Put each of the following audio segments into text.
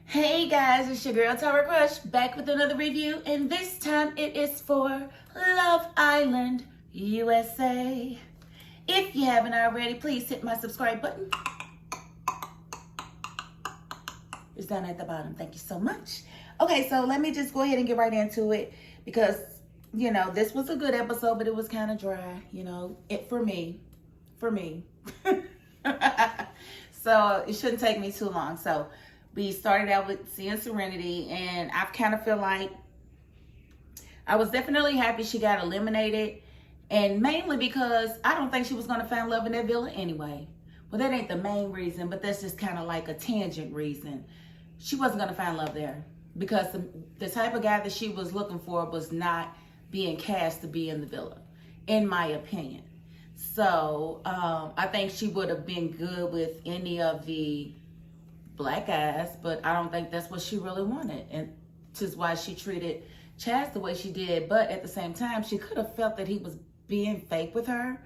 Hey guys, it's your girl Tower Crush back with another review, and this time it is for Love Island USA. If you haven't already, please hit my subscribe button. It's down at the bottom. Thank you so much. Okay, so let me just go ahead and get right into it because, you know, this was a good episode, but it was kind of dry, you know, for me. So it shouldn't take me too long. So we started out with seeing Serenity, and I kind of feel like I was definitely happy she got eliminated, and mainly because I don't think she was going to find love in that villa anyway. Well, that ain't the main reason, but that's just kind of like a tangent reason. She wasn't going to find love there because the type of guy that she was looking for was not being cast to be in the villa, in my opinion. So I think she would have been good with any of the black guys, but I don't think that's what she really wanted, and which is why she treated Chaz the way she did. But at the same time, she could have felt that he was being fake with her,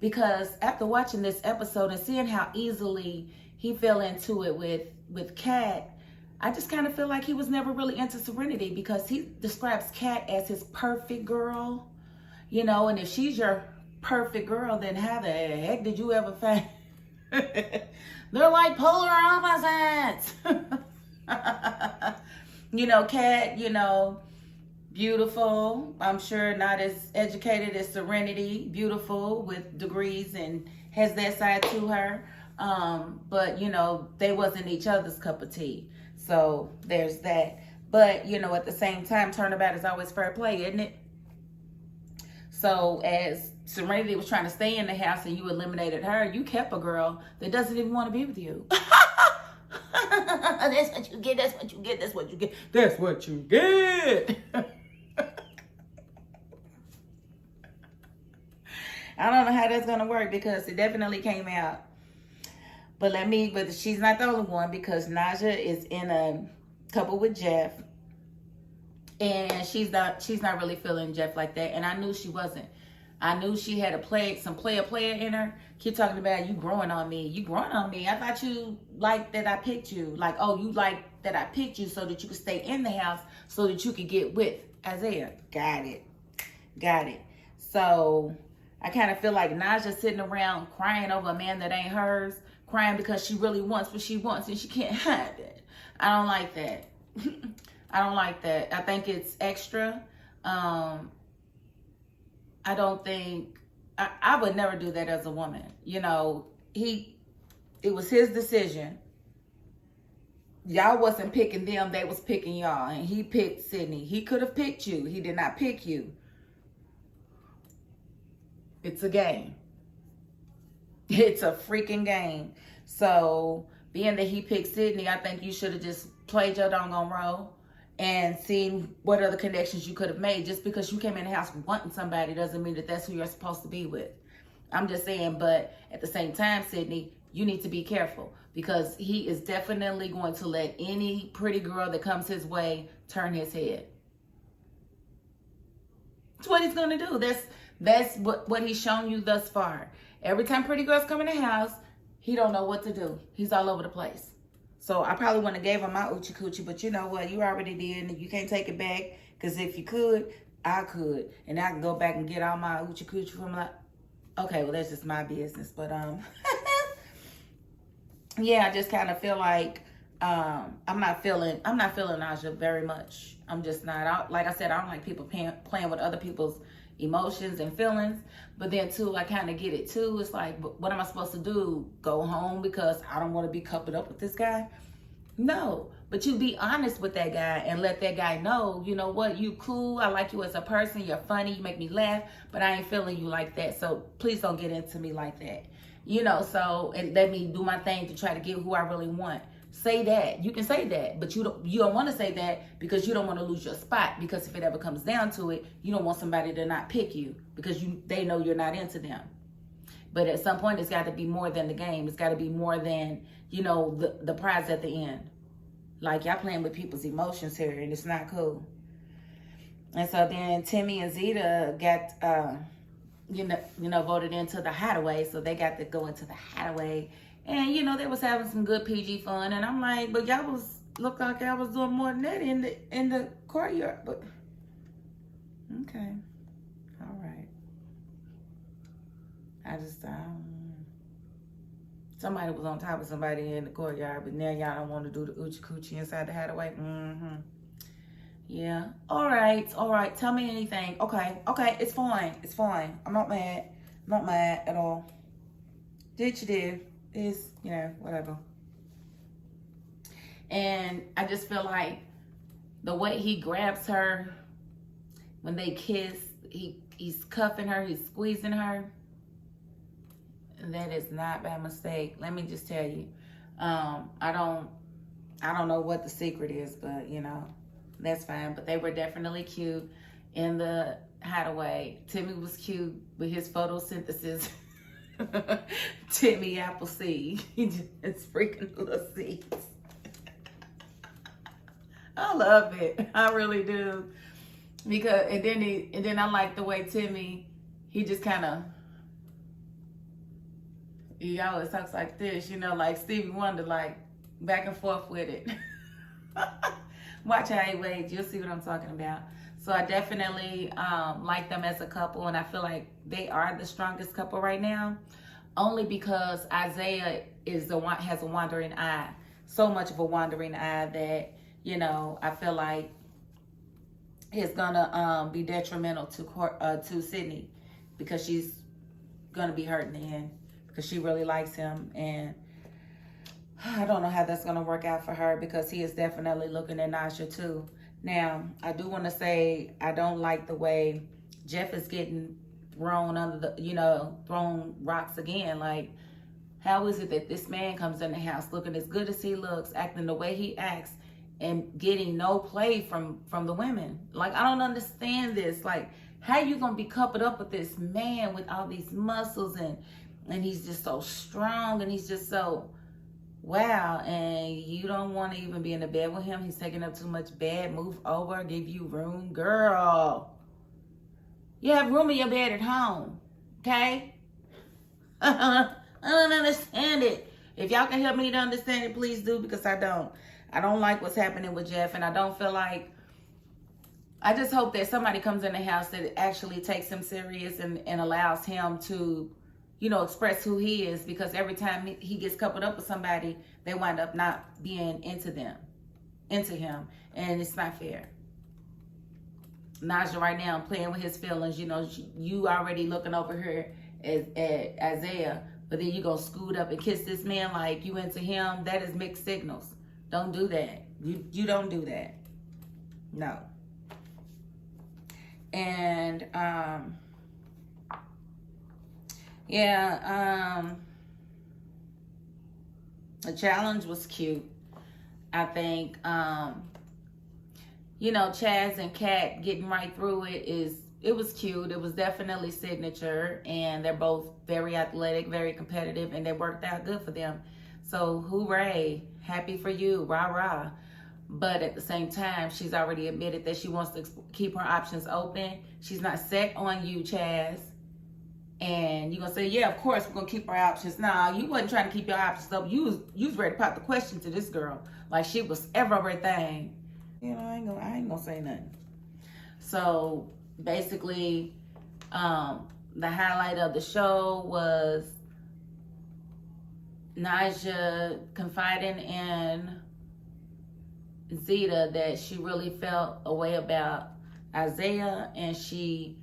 because after watching this episode and seeing how easily he fell into it with Kat, I just kind of feel like he was never really into Serenity, because he describes Kat as his perfect girl, you know, and if she's your perfect girl, then how the heck did you ever find they're like polar opposites. You know, Kat, you know, beautiful. I'm sure not as educated as Serenity. Beautiful with degrees and has that side to her. But, you know, they wasn't each other's cup of tea. So there's that. But, you know, at the same time, turnabout is always fair play, isn't it? So as Serenity was trying to stay in the house and you eliminated her, you kept a girl that doesn't even want to be with you. That's what you get, that's what you get, that's what you get, that's what you get. I don't know how that's going to work, because it definitely came out. But she's not the only one, because Naja is in a couple with Jeff. And she's not really feeling Jeff like that. And I knew she wasn't. I knew she had some player in her. Keep talking about you growing on me. You growing on me. I thought you liked that I picked you. Like, oh, you like that I picked you so that you could stay in the house so that you could get with Isaiah. Got it. So I kind of feel like Naja's sitting around crying over a man that ain't hers. Crying because she really wants what she wants and she can't have it. I don't like that. I don't like that. I think it's extra. I don't think, I would never do that as a woman. You know, it was his decision. Y'all wasn't picking them, they was picking y'all. And he picked Sydney. He could have picked you. He did not pick you. It's a game. It's a freaking game. So, being that he picked Sydney, I think you should have just played your doggone role and seen what other connections you could have made. Just because you came in the house wanting somebody doesn't mean that that's who you're supposed to be with. I'm just saying, but at the same time, Sydney, you need to be careful, because he is definitely going to let any pretty girl that comes his way turn his head. That's what he's going to do. That's what he's shown you thus far. Every time pretty girls come in the house, he don't know what to do. He's all over the place. So I probably wouldn't have gave him my Oochie Coochie, but you know what? You already did, and you can't take it back, because if you could, I could. And I can go back and get all my Oochie Coochie from okay, well, that's just my business. But, yeah, I just kind of feel like I'm not feeling Naja very much. I'm just not. Like I said, I don't like people playing with other people's emotions and feelings. But then too, I kind of get it too. It's like, what am I supposed to do? Go home because I don't want to be coupled up with this guy? No. But you be honest with that guy and let that guy know, you know what, you cool, I like you as a person, you're funny, you make me laugh, but I ain't feeling you like that. So please don't get into me like that. You know, so and let me do my thing to try to get who I really want. Say that. You can say that, but you don't want to say that because you don't want to lose your spot. Because if it ever comes down to it, you don't want somebody to not pick you because they know you're not into them. But at some point, it's got to be more than the game. It's got to be more than, you know, the prize at the end. Like, y'all playing with people's emotions here, and it's not cool. And so then Timmy and Zeta got, voted into the Hideaway. So they got to go into the Hideaway. And, they was having some good PG fun. And I'm like, but y'all looked like y'all was doing more than that in the courtyard. But, okay. All right. I just, somebody was on top of somebody in the courtyard, but now y'all don't want to do the oochie coochie inside the Hideaway. Yeah. All right. Tell me anything. Okay. It's fine. I'm not mad. At all. Did you do? Is, whatever. And I just feel like the way he grabs her when they kiss, he's cuffing her, he's squeezing her. That is not by mistake. Let me just tell you. I don't know what the secret is, but that's fine. But they were definitely cute in the Hideaway. Timmy was cute with his photosynthesis. Timmy Appleseed. He just freaking little seeds. I love it. I really do. Because and then I like the way Timmy, he just kind of, he always talks like this, like Stevie Wonder, like back and forth with it. Watch how he waits. You'll see what I'm talking about. So I definitely like them as a couple, and I feel like they are the strongest couple right now, only because Isaiah has a wandering eye, so much of a wandering eye that I feel like it's gonna be detrimental to Sydney, because she's gonna be hurt in the end, because she really likes him, and I don't know how that's going to work out for her, because he is definitely looking at Naja too. Now, I do want to say I don't like the way Jeff is getting thrown under the, thrown rocks again. Like, how is it that this man comes in the house looking as good as he looks, acting the way he acts, and getting no play from the women? Like, I don't understand this. Like, how you going to be coupled up with this man with all these muscles, and he's just so strong, and he's just so... wow, and you don't want to even be in the bed with him? He's taking up too much bed. Move over, give you room. Girl, you have room in your bed at home, okay? I don't understand it. If y'all can help me to understand it, please do, because I don't like what's happening with Jeff, and I don't feel like, I just hope that somebody comes in the house that actually takes him serious and allows him to express who he is, because every time he gets coupled up with somebody, they wind up not being into him, and it's not fair. Naja right now playing with his feelings, you already looking over here at Isaiah, but then you go scoot up and kiss this man like you into him. That is mixed signals. Don't do that. You don't do that. No. And the challenge was cute. I think, Chaz and Kat getting right through it was cute. It was definitely signature, and they're both very athletic, very competitive, and they worked out good for them. So hooray, happy for you, rah rah. But at the same time, she's already admitted that she wants to keep her options open. She's not set on you, Chaz. And you're going to say, yeah, of course, we're going to keep our options. Nah, you wasn't trying to keep your options up. You was ready to pop the question to this girl. Like she was everything. I ain't going to say nothing. So, basically, the highlight of the show was Naja confiding in Zeta that she really felt a way about Isaiah, and she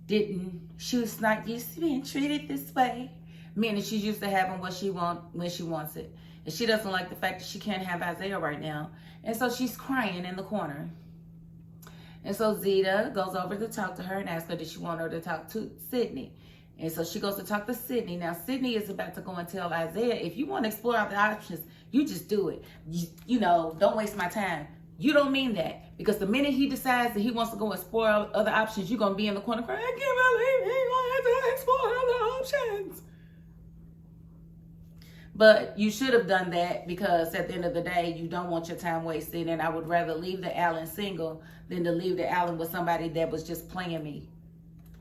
was not used to being treated this way. Meaning she's used to having what she wants when she wants it. And she doesn't like the fact that she can't have Isaiah right now. And so she's crying in the corner. And so Zeta goes over to talk to her and asks her, did she want her to talk to Sydney? And so she goes to talk to Sydney. Now Sydney is about to go and tell Isaiah, if you want to explore other options, you just do it. Don't waste my time. You don't mean that. Because the minute he decides that he wants to go explore other options, you're going to be in the corner crying, I can't believe he's going to explore other options. But you should have done that because at the end of the day, you don't want your time wasted. And I would rather leave the Allen single than to leave the Allen with somebody that was just playing me.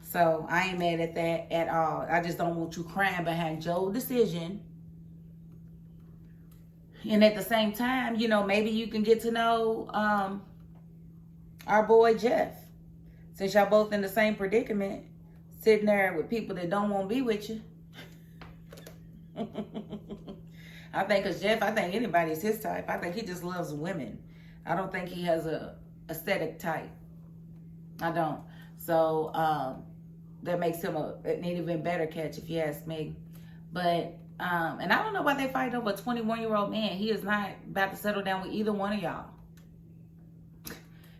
So I ain't mad at that at all. I just don't want you crying behind Joe's decision. And at the same time, you know, maybe you can get to know our boy Jeff. Since y'all both in the same predicament, sitting there with people that don't want to be with you. I think because Jeff, I think anybody's his type. I think he just loves women. I don't think he has a aesthetic type. I don't. So that makes him an even better catch if you ask me. But and I don't know why they fight over a 21-year-old man. He is not about to settle down with either one of y'all.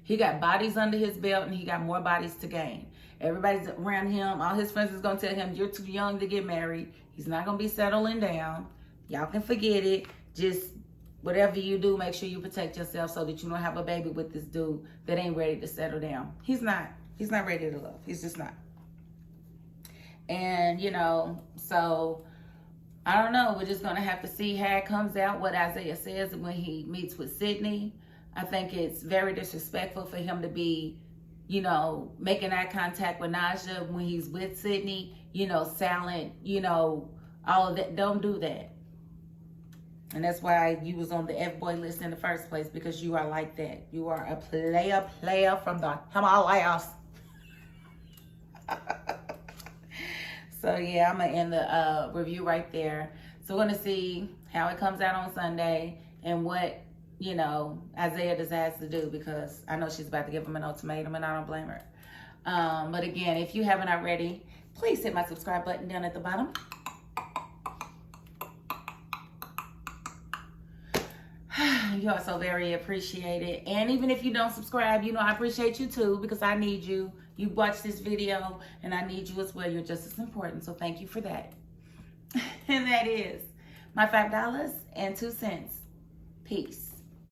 He got bodies under his belt and he got more bodies to gain. Everybody's around him. All his friends is going to tell him, you're too young to get married. He's not going to be settling down. Y'all can forget it. Just whatever you do, make sure you protect yourself so that you don't have a baby with this dude that ain't ready to settle down. He's not ready to love. He's just not. And, you know, so I don't know. We're just going to have to see how it comes out, what Isaiah says when he meets with Sydney. I think it's very disrespectful for him to be, you know, making eye contact with Naja when he's with Sydney, you know, silent, you know, all of that. Don't do that. And that's why you was on the F-boy list in the first place, because you are like that. You are a player from the Himalayas. So yeah, I'm gonna end the review right there. So we're gonna see how it comes out on Sunday and what, you know, Isaiah decides to do, because I know she's about to give him an ultimatum and I don't blame her. But again, if you haven't already, please hit my subscribe button down at the bottom. You are so very appreciated. And even if you don't subscribe, you know, I appreciate you too, because I need you. You watch this video and I need you as well. You're just as important. So thank you for that. And that is my $5.02. Peace.